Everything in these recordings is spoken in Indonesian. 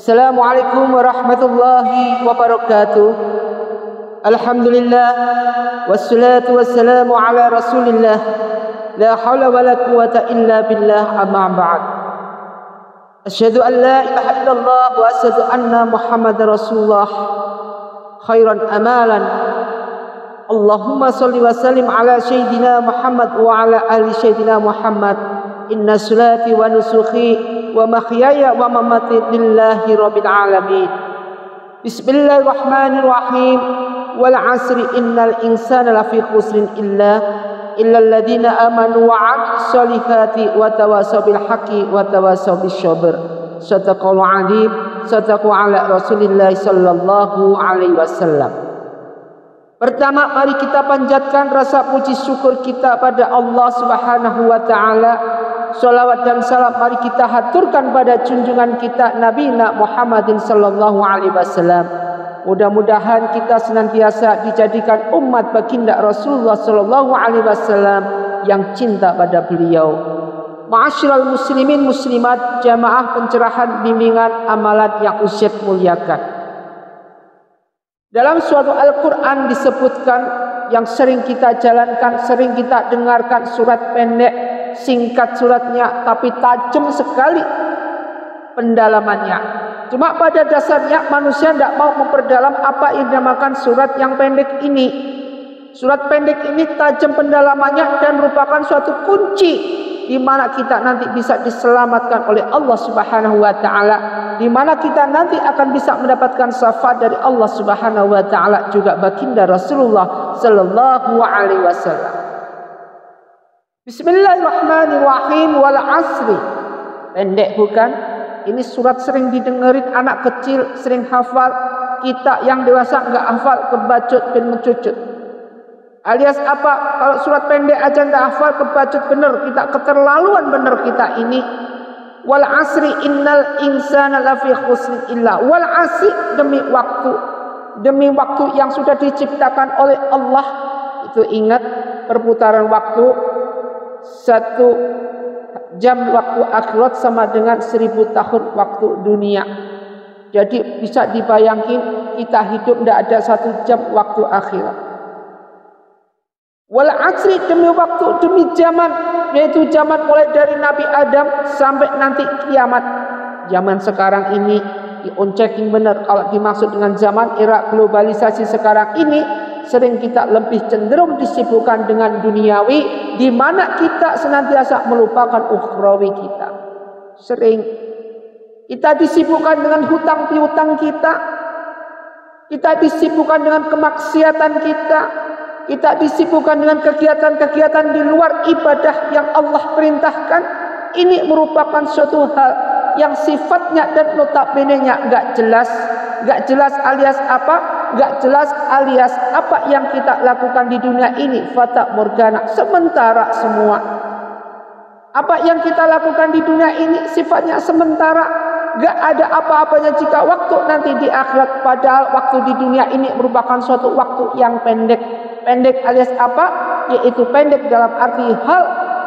Assalamualaikum warahmatullahi wabarakatuh. Alhamdulillah wassalatu wassalamu ala Rasulillah. La haula wala quwata illa billah, amma ba'd. Asyhadu an la ilaha illallah wa asyhadu anna Muhammadar Rasulullah. Khairan amalan. Allahumma shalli wa sallim ala sayyidina Muhammad wa ala ali sayyidina Muhammad. Inna salati wa nusuki wa mahyaya wa mamati lillahi rabbil alamin. Bismillahirrahmanirrahim. Wal asri innal insana lafi khusrin illa alladhina amanu wa 'amilus solihati wa tawasaw bil haqqi wa tawasaw bis sabr. Shadaqallahu 'azim. Shadaqu ala Rasulillah sallallahu alaihi wasallam. Pertama, mari kita panjatkan rasa puji syukur kita pada Allah Subhanahu wa taala. Salawat dan salam mari kita haturkan pada junjungan kita Nabi Muhammadin sallallahu alaihi wasallam. Mudah-mudahan kita senantiasa dijadikan umat baginda Rasulullah sallallahu alaihi wasallam yang cinta pada beliau. Ma'asyiral muslimin muslimat, jamaah pencerahan bimbingan amalan yang usyad muliakan. Dalam suatu Al-Quran disebutkan yang sering kita jalankan, sering kita dengarkan, surat pendek, singkat suratnya, tapi tajam sekali pendalamannya. Cuma pada dasarnya manusia tidak mau memperdalam apa yang dinamakan surat yang pendek ini. Surat pendek ini tajam pendalamannya dan merupakan suatu kunci di mana kita nanti bisa diselamatkan oleh Allah Subhanahu wa taala, di mana kita nanti akan bisa mendapatkan syafaat dari Allah Subhanahu wa taala, juga baginda Rasulullah sallallahu alaihi wasallam. Bismillahirrahmanirrahim. Wal asri. Pendek bukan? Ini surat sering didengerin anak kecil, sering hafal. Kita yang dewasa enggak hafal, kebacut dan mencucut. Alias apa? Kalau surat pendek aja enggak hafal, kebacut bener. Kita keterlaluan bener kita ini. Wal asri innal insana lafi khusrin illa. Wal asri, demi waktu. Demi waktu yang sudah diciptakan oleh Allah. Itu ingat perputaran waktu. 1 jam waktu akhirat sama dengan 1000 tahun waktu dunia. Jadi bisa dibayangin kita hidup tidak ada 1 jam waktu akhirat. Wal asri, demi waktu, demi zaman, yaitu zaman mulai dari Nabi Adam sampai nanti kiamat. Zaman sekarang ini di-checking benar kalau dimaksud dengan zaman era globalisasi sekarang ini. Sering kita lebih cenderung disibukkan dengan duniawi, di mana kita senantiasa melupakan ukhrawi kita. Sering kita disibukkan dengan hutang piutang kita, kita disibukkan dengan kemaksiatan kita disibukkan dengan kegiatan-kegiatan di luar ibadah yang Allah perintahkan. Ini merupakan suatu hal yang sifatnya dan notabene-nya enggak jelas alias apa? Enggak jelas alias apa yang kita lakukan di dunia ini fata morgana, sementara semua. Apa yang kita lakukan di dunia ini sifatnya sementara, enggak ada apa-apanya jika waktu nanti di akhirat. Padahal waktu di dunia ini merupakan suatu waktu yang pendek. Pendek alias apa? Yaitu pendek dalam arti hal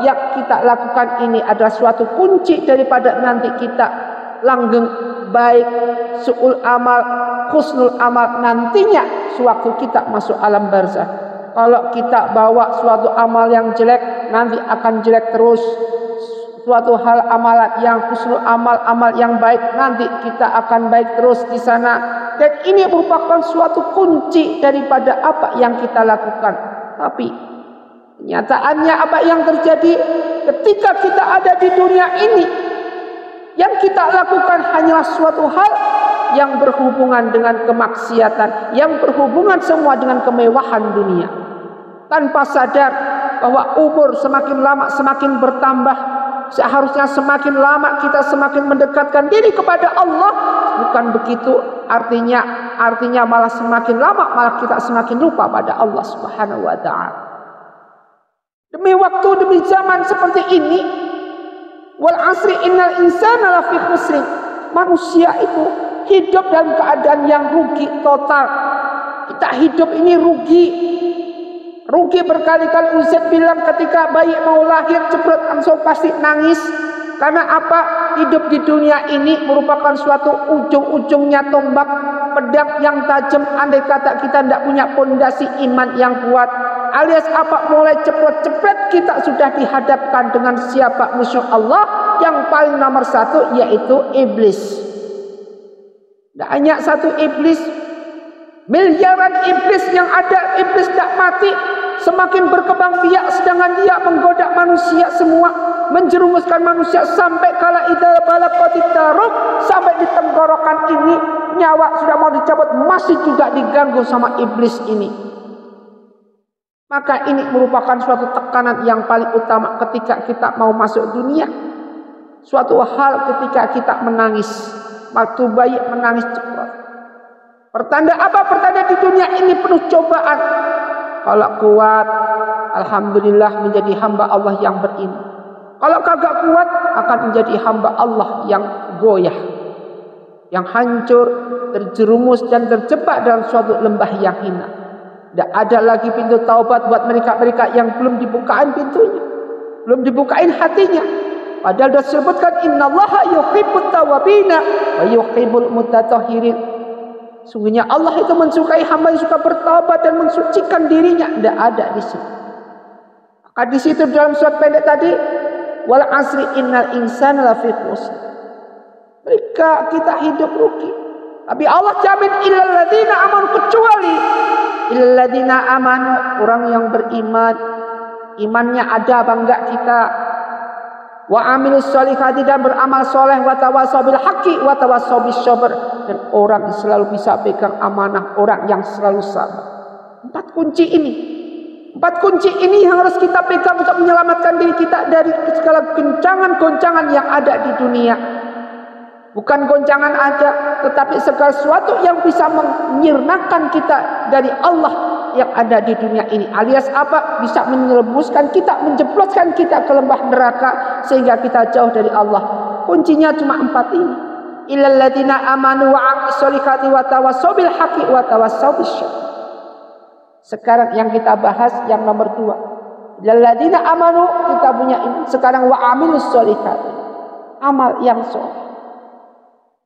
yang kita lakukan ini adalah suatu kunci daripada nanti kita langgeng, baik, su'ul amal, husnul amal nantinya sewaktu kita masuk alam barzah. Kalau kita bawa suatu amal yang jelek, nanti akan jelek terus. Suatu hal amalan yang husnul amal, amal yang baik, nanti kita akan baik terus di sana. Dan ini merupakan suatu kunci daripada apa yang kita lakukan. Tapi kenyataannya apa yang terjadi ketika kita ada di dunia ini, yang kita lakukan hanyalah suatu hal yang berhubungan dengan kemaksiatan, yang berhubungan semua dengan kemewahan dunia. Tanpa sadar bahwa umur semakin lama semakin bertambah. Seharusnya semakin lama kita semakin mendekatkan diri kepada Allah. Bukan begitu, artinya malah semakin lama malah kita semakin lupa pada Allah Subhanahu wa taala. Demi waktu, demi zaman seperti ini, wal asri innal insana lafi khusrin. Manusia itu hidup dalam keadaan yang rugi total. Kita hidup ini rugi. Rugi berkali-kali. Ustaz bilang ketika bayi mau lahir cepat langsung pasti nangis. Karena apa? hidup di dunia ini merupakan suatu ujung-ujungnya tombak pedang yang tajam. Andai kata kita tidak punya pondasi iman yang kuat, alias apa, mulai cepet-cepet kita sudah dihadapkan dengan siapa? Musuh Allah yang paling nomor satu, yaitu iblis. Tidak hanya satu iblis, miliaran iblis yang ada. Iblis tidak mati, semakin berkembang biak, sedangkan dia menggoda manusia semua, menjerumuskan manusia sampai kala idza balaqatit taruk, sampai di tenggorokan ini nyawa sudah mau dicabut, masih juga diganggu sama iblis ini. Maka ini merupakan suatu tekanan yang paling utama ketika kita mau masuk dunia. Suatu hal ketika kita menangis, waktu bayi menangis cepat. Pertanda apa? Pertanda di dunia ini penuh cobaan. Kalau kuat, alhamdulillah menjadi hamba Allah yang beriman. Kalau kagak kuat, akan menjadi hamba Allah yang goyah, yang hancur, terjerumus dan terjebak dalam suatu lembah yang hina. Tidak ada lagi pintu taubat buat mereka-mereka yang belum dibukain pintunya, belum dibukain hatinya. Padahal sudah disebutkan innallaha yuhibbut tawwabina wa yuhibbul mutatahhirin. Sungguhnya Allah itu mensukai hamba yang suka bertaubat dan mensucikan dirinya. Tidak ada di situ. Maka di situ dalam surat pendek tadi, wal asri innal insana lafi khusr. Mereka kita hidup rugi. Tapi Allah jamin illal ladzina amanu, kecuali illal ladzina amanu, orang yang beriman. Imannya ada apa enggak kita? Wa amilus solihati, dan beramal soleh, wa tawassaw bil haqqi wa tawassaw bis sabr, dan orang yang selalu bisa pegang amanah, orang yang selalu sabar. Empat kunci ini yang harus kita pegang untuk menyelamatkan diri kita dari segala goncangan-goncangan yang ada di dunia. Bukan goncangan aja, tetapi segala sesuatu yang bisa menyirnakan kita dari Allah yang ada di dunia ini, alias apa? Bisa menyelebuskan kita, menjebloskan kita ke lembah neraka sehingga kita jauh dari Allah. Kuncinya cuma empat ini. Illal ladzina amanu wa amilus solihati wa tawassaw bil haqqi wa tawassaw bis sabr. Sekarang yang kita bahas yang nomor 2. Illal ladzina amanu, kita punya iman. Sekarang wa amilus solihati, amal yang soleh.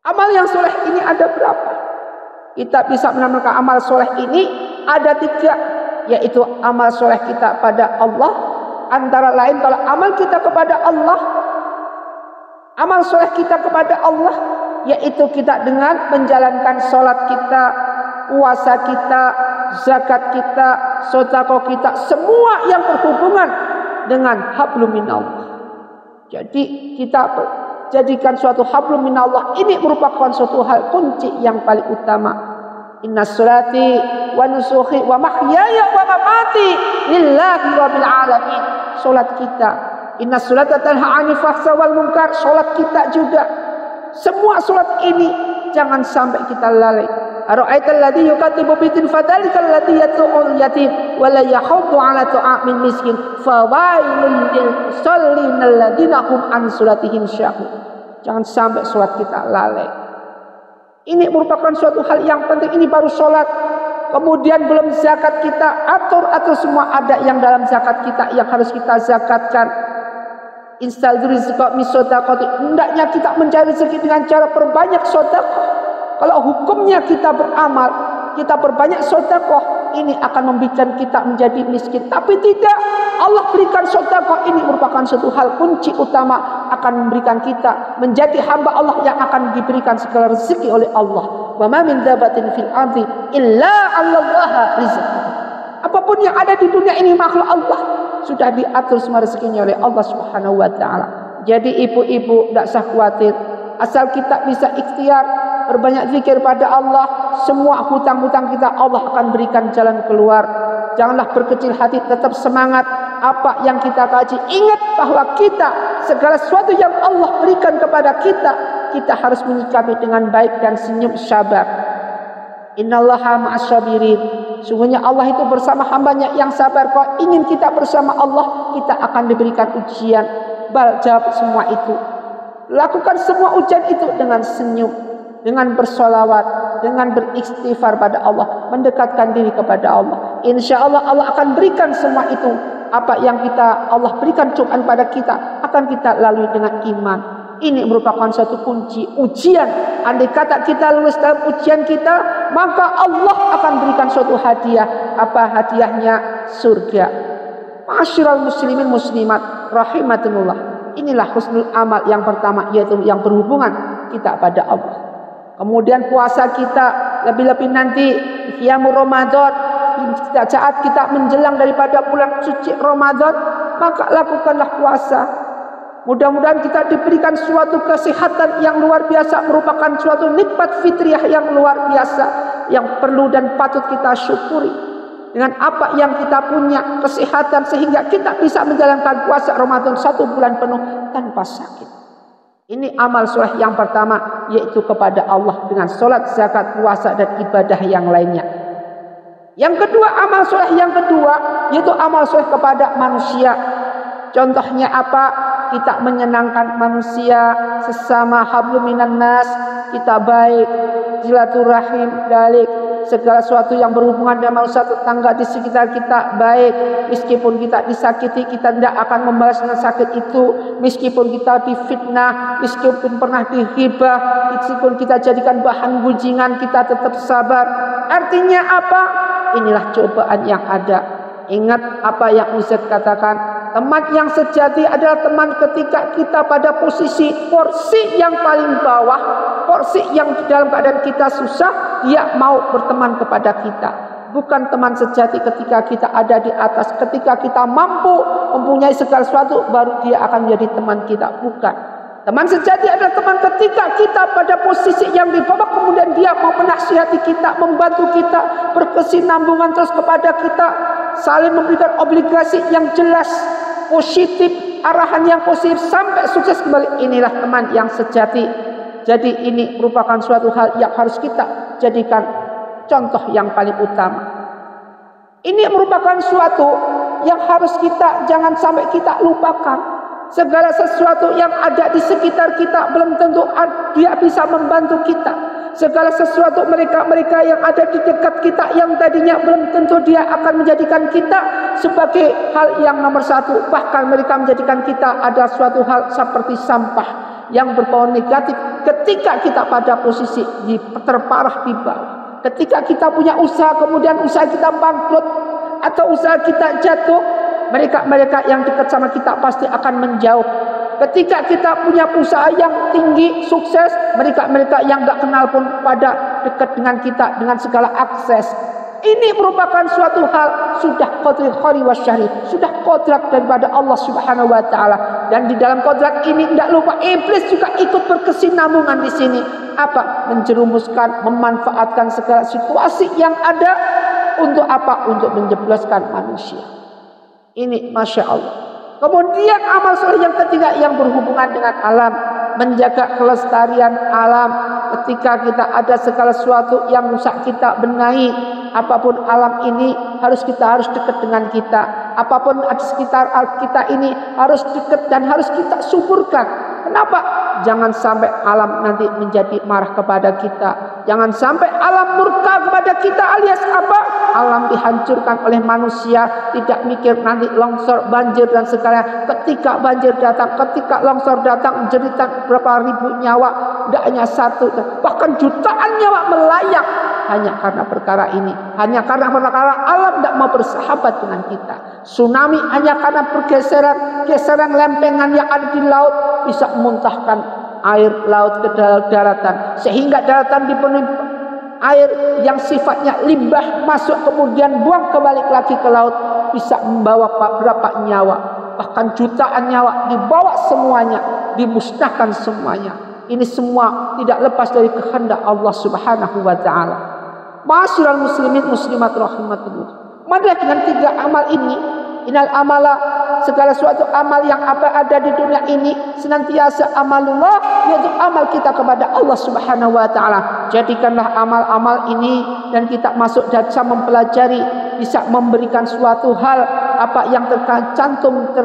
Amal yang soleh ini ada berapa? Kita bisa menamakan amal soleh ini ada 3, yaitu amal soleh kita pada Allah. Antara lain, kalau amal kita kepada Allah, amal soleh kita kepada Allah, yaitu kita dengan menjalankan sholat kita, puasa kita, zakat kita, sedekah kita, semua yang berhubungan dengan hablum minallah. Jadi kita jadikan suatu hablum minallah ini merupakan suatu hal kunci yang paling utama. Inna sholati wa nusuki wa mahyaya wa mamati lillahi rabbil alamin. Salat kita, inna sholata tanha 'anil fahsya wal munkar, salat kita juga. Semua salat ini jangan sampai kita lalai. Ara'aital ladzi yukatibu bitin fadzalikal ladzi yat'ul yatim wa la yahuddu 'ala ta'amil miskin fawailul lil musallin alladzina hum an salatihim syahun. Jangan sampai salat kita lalai. Ini merupakan suatu hal yang penting. Ini baru sholat. Kemudian belum zakat kita. Atur semua ada yang dalam zakat kita yang harus kita zakatkan. Instal rizqa min sodaqati. Hendaknya kita mencari rezeki dengan cara perbanyak sedekah. Kalau hukumnya kita beramal, kita perbanyak sedekah, ini akan membuat kita menjadi miskin. Tapi tidak, Allah berikan sedekah ini merupakan suatu hal kunci utama, akan memberikan kita menjadi hamba Allah yang akan diberikan segala rezeki oleh Allah. Wa ma min dabatin fil ardi illa 'alallaha rizquha. Apapun yang ada di dunia ini makhluk Allah, sudah diatur semua rezekinya oleh Allah Subhanahu wa taala. Jadi ibu-ibu tidak usah khawatir, asal kita bisa ikhtiar, berbanyak zikir pada Allah, semua hutang-hutang kita Allah akan berikan jalan keluar. Janganlah berkecil hati, tetap semangat. Apa yang kita kaji, ingat bahwa kita segala sesuatu yang Allah berikan kepada kita, kita harus menyikapi dengan baik dan senyum sabar. Innallaha ma'asyabirin. Sungguhnya Allah itu bersama hambanya yang sabar. Kalau ingin kita bersama Allah, kita akan diberikan ujian. Jawab semua itu. Lakukan semua ujian itu dengan senyum, dengan bersolawat, dengan beristighfar pada Allah, mendekatkan diri kepada Allah. Insya Allah Allah akan berikan semua itu. Apa yang Allah berikan cobaan pada kita, akan kita lalui dengan iman. Ini merupakan suatu kunci ujian. Andai kata kita lulus dalam ujian kita, maka Allah akan berikan suatu hadiah. Apa hadiahnya? Surga. Ma'asyiral muslimin muslimat rahimakumullah. Inilah husnul amal yang pertama, yaitu yang berhubungan kita pada Allah. Kemudian puasa kita, lebih-lebih nanti qiyamul Ramadan, saat kita menjelang daripada bulan suci Ramadan, maka lakukanlah puasa. Mudah-mudahan kita diberikan suatu kesehatan yang luar biasa, merupakan suatu nikmat fitriyah yang luar biasa, yang perlu dan patut kita syukuri. Dengan apa yang kita punya, kesehatan, sehingga kita bisa menjalankan puasa Ramadan 1 bulan penuh tanpa sakit. Ini amal soleh yang pertama, yaitu kepada Allah dengan sholat, zakat, puasa, dan ibadah yang lainnya. Yang kedua, amal soleh yang kedua, yaitu amal soleh kepada manusia. Contohnya apa? Kita menyenangkan manusia sesama hablum minan nas, kita baik, silaturahim, dalik, segala sesuatu yang berhubungan dengan manusia tetangga di sekitar kita baik. Meskipun kita disakiti, kita tidak akan membalas dengan sakit itu. Meskipun kita difitnah, meskipun pernah dihibah, meskipun kita jadikan bahan gunjingan, kita tetap sabar. Artinya apa? Inilah cobaan yang ada. Ingat apa yang Ustaz katakan, teman yang sejati adalah teman ketika kita pada posisi porsi yang paling bawah, porsi yang dalam keadaan kita susah, dia mau berteman kepada kita. Bukan teman sejati ketika kita ada di atas, ketika kita mampu mempunyai segala sesuatu, baru dia akan menjadi teman kita. Bukan. Teman sejati adalah teman ketika kita pada posisi yang di bawah, kemudian dia mau menasihati kita, membantu kita, berkesinambungan terus kepada kita, saling memberikan obligasi yang jelas, positif, arahan yang positif sampai sukses kembali. Inilah teman yang sejati. Jadi ini merupakan suatu hal yang harus kita jadikan contoh yang paling utama. Ini merupakan suatu yang harus kita jangan sampai kita lupakan. Segala sesuatu yang ada di sekitar kita belum tentu dia bisa membantu kita. Segala sesuatu mereka-mereka yang ada di dekat kita yang tadinya belum tentu dia akan menjadikan kita sebagai hal yang nomor satu. Bahkan mereka menjadikan kita ada suatu hal seperti sampah yang berbau negatif ketika kita pada posisi terparah di bawah. Ketika kita punya usaha, kemudian usaha kita bangkrut atau usaha kita jatuh, mereka-mereka yang dekat sama kita pasti akan menjauh. Ketika kita punya usaha yang tinggi, sukses, mereka-mereka yang gak kenal pun pada dekat dengan kita dengan segala akses. Ini merupakan suatu hal sudah qadri khari wasyari, sudah kodrat daripada Allah Subhanahu wa taala. Dan di dalam kodrat ini tidak lupa iblis juga ikut berkesinambungan di sini. Apa? Menjerumuskan, memanfaatkan segala situasi yang ada untuk apa? Untuk menjebloskan manusia. Ini Masya Allah. Kemudian amal soleh yang ketiga yang berhubungan dengan alam, menjaga kelestarian alam. Ketika kita ada segala sesuatu yang rusak, kita benahi. Apapun alam ini harus dekat dengan kita. Apapun di sekitar kita ini harus dekat dan harus kita suburkan. Kenapa? Jangan sampai alam nanti menjadi marah kepada kita. Jangan sampai alam murka kepada kita, alias apa? Alam dihancurkan oleh manusia, tidak mikir nanti longsor, banjir dan segala. Ketika banjir datang, ketika longsor datang, menjeritan berapa ribu nyawa, tidak hanya satu, bahkan jutaan nyawa melayang hanya karena perkara ini. Hanya karena perkara alam tidak mau bersahabat dengan kita. Tsunami hanya karena geseran lempengan yang ada di laut bisa memuntahkan air laut ke daratan, sehingga daratan dipenuhi air yang sifatnya limbah masuk kemudian buang kembali lagi ke laut, bisa membawa berapa nyawa, bahkan jutaan nyawa dibawa semuanya, dimusnahkan semuanya. Ini semua tidak lepas dari kehendak Allah Subhanahu wa taala. Ma'asyiral muslimin muslimat rahimakumullah. Maka dengan tiga amal ini, innal amala, segala suatu amal yang ada di dunia ini senantiasa amalullah, yaitu amal kita kepada Allah Subhanahu wa taala. Jadikanlah amal-amal ini dan kita masuk dan bisa mempelajari, bisa memberikan suatu hal apa yang tercantum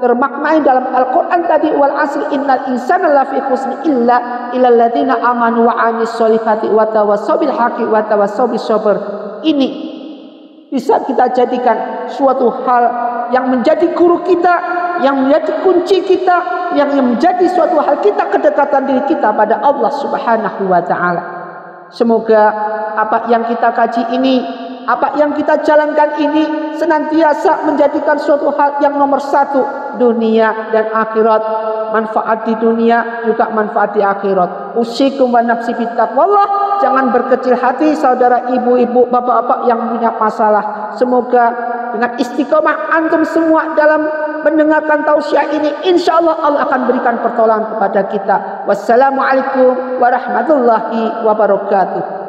termaknai dalam Al-Quran tadi, wal asri innal insana lafi khusni illa illal ladzina amanu wa 'amilus sholihati wa tawassaw bil haqqi wa tawassaw bis sabr. Ini bisa kita jadikan suatu hal yang menjadi guru kita, yang menjadi kunci kita, yang menjadi suatu hal kita, kedekatan diri kita pada Allah Subhanahu wa taala. Semoga apa yang kita kaji ini, apa yang kita jalankan ini senantiasa menjadikan suatu hal yang nomor satu, dunia dan akhirat. Manfaat di dunia juga manfaat di akhirat. Usikum wa nafsi bittaqwallah. Jangan berkecil hati saudara, ibu-ibu, bapak-bapak yang punya masalah. Semoga dengan istiqomah antum semua dalam mendengarkan tausiah ini, insyaallah Allah akan berikan pertolongan kepada kita. Wassalamualaikum warahmatullahi wabarakatuh.